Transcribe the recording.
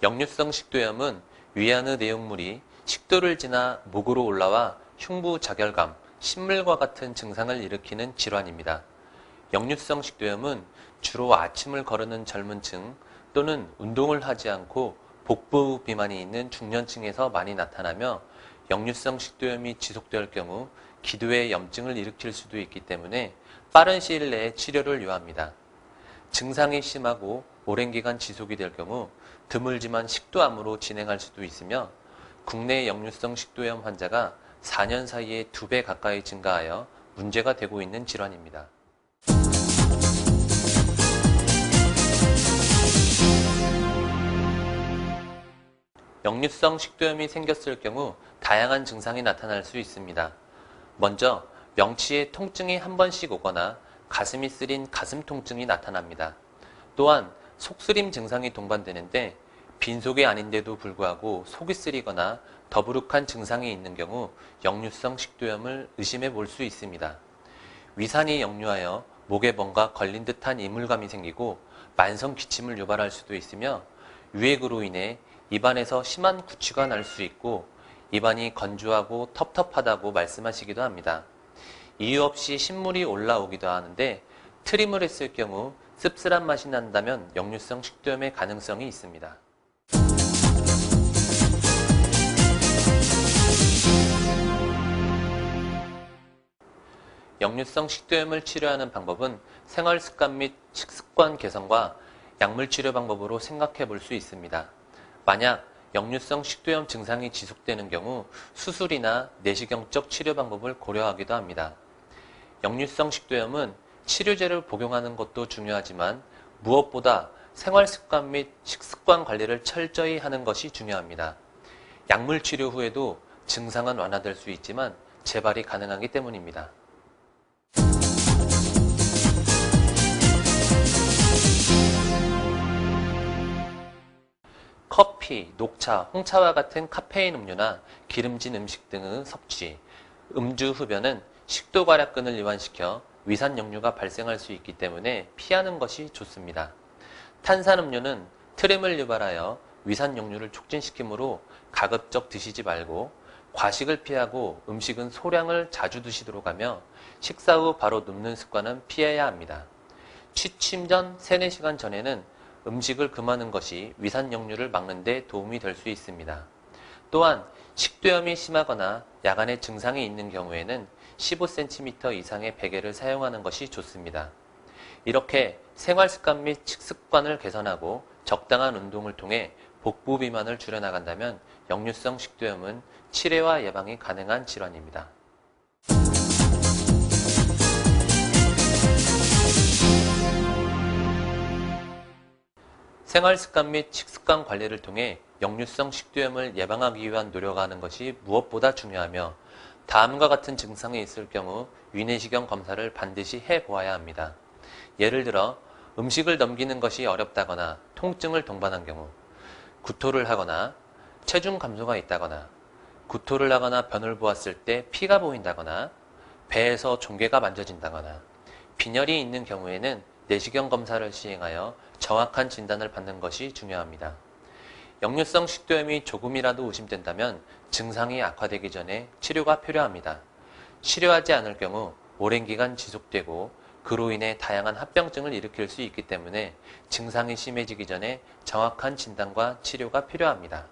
역류성 식도염은 위안의 내용물이 식도를 지나 목으로 올라와 흉부 자결감, 신물과 같은 증상을 일으키는 질환입니다. 역류성 식도염은 주로 아침을 거르는 젊은 층 또는 운동을 하지 않고 복부 비만이 있는 중년층에서 많이 나타나며 역류성 식도염이 지속될 경우 기도에 염증을 일으킬 수도 있기 때문에 빠른 시일 내에 치료를 요합니다. 증상이 심하고 오랜 기간 지속이 될 경우 드물지만 식도암으로 진행할 수도 있으며 국내 역류성 식도염 환자가 4년 사이에 2배 가까이 증가하여 문제가 되고 있는 질환입니다. 역류성 식도염이 생겼을 경우 다양한 증상이 나타날 수 있습니다. 먼저 명치에 통증이 한 번씩 오거나 가슴이 쓰린 가슴 통증이 나타납니다. 또한 속쓰림 증상이 동반되는데 빈속이 아닌데도 불구하고 속이 쓰리거나 더부룩한 증상이 있는 경우 역류성 식도염을 의심해 볼 수 있습니다. 위산이 역류하여 목에 뭔가 걸린 듯한 이물감이 생기고 만성 기침을 유발할 수도 있으며 유액으로 인해 입안에서 심한 구취가 날 수 있고 입안이 건조하고 텁텁하다고 말씀하시기도 합니다. 이유 없이 신물이 올라오기도 하는데 트림을 했을 경우 씁쓸한 맛이 난다면 역류성 식도염의 가능성이 있습니다. 역류성 식도염을 치료하는 방법은 생활습관 및 식습관 개선과 약물 치료 방법으로 생각해 볼 수 있습니다. 만약 역류성 식도염 증상이 지속되는 경우 수술이나 내시경적 치료 방법을 고려하기도 합니다. 역류성 식도염은 치료제를 복용하는 것도 중요하지만 무엇보다 생활습관 및 식습관 관리를 철저히 하는 것이 중요합니다. 약물 치료 후에도 증상은 완화될 수 있지만 재발이 가능하기 때문입니다. 커피, 녹차, 홍차와 같은 카페인 음료나 기름진 음식 등의 섭취, 음주 흡연은 식도 괄약근을 이완시켜 위산 역류가 발생할 수 있기 때문에 피하는 것이 좋습니다. 탄산음료는 트림을 유발하여 위산 역류를 촉진시키므로 가급적 드시지 말고 과식을 피하고 음식은 소량을 자주 드시도록 하며 식사 후 바로 눕는 습관은 피해야 합니다. 취침 전 3, 4시간 전에는 음식을 금하는 것이 위산 역류를 막는 데 도움이 될 수 있습니다. 또한 식도염이 심하거나 야간에 증상이 있는 경우에는 15cm 이상의 베개를 사용하는 것이 좋습니다. 이렇게 생활습관 및 식습관을 개선하고 적당한 운동을 통해 복부 비만을 줄여나간다면 역류성 식도염은 치료와 예방이 가능한 질환입니다. 생활습관 및 식습관 관리를 통해 역류성 식도염을 예방하기 위한 노력하는 것이 무엇보다 중요하며 다음과 같은 증상이 있을 경우 위내시경 검사를 반드시 해보아야 합니다. 예를 들어 음식을 넘기는 것이 어렵다거나 통증을 동반한 경우, 구토를 하거나 체중 감소가 있다거나 구토를 하거나 변을 보았을 때 피가 보인다거나 배에서 종괴가 만져진다거나 빈혈이 있는 경우에는 내시경 검사를 시행하여 정확한 진단을 받는 것이 중요합니다. 역류성 식도염이 조금이라도 의심된다면 증상이 악화되기 전에 치료가 필요합니다. 치료하지 않을 경우 오랜 기간 지속되고 그로 인해 다양한 합병증을 일으킬 수 있기 때문에 증상이 심해지기 전에 정확한 진단과 치료가 필요합니다.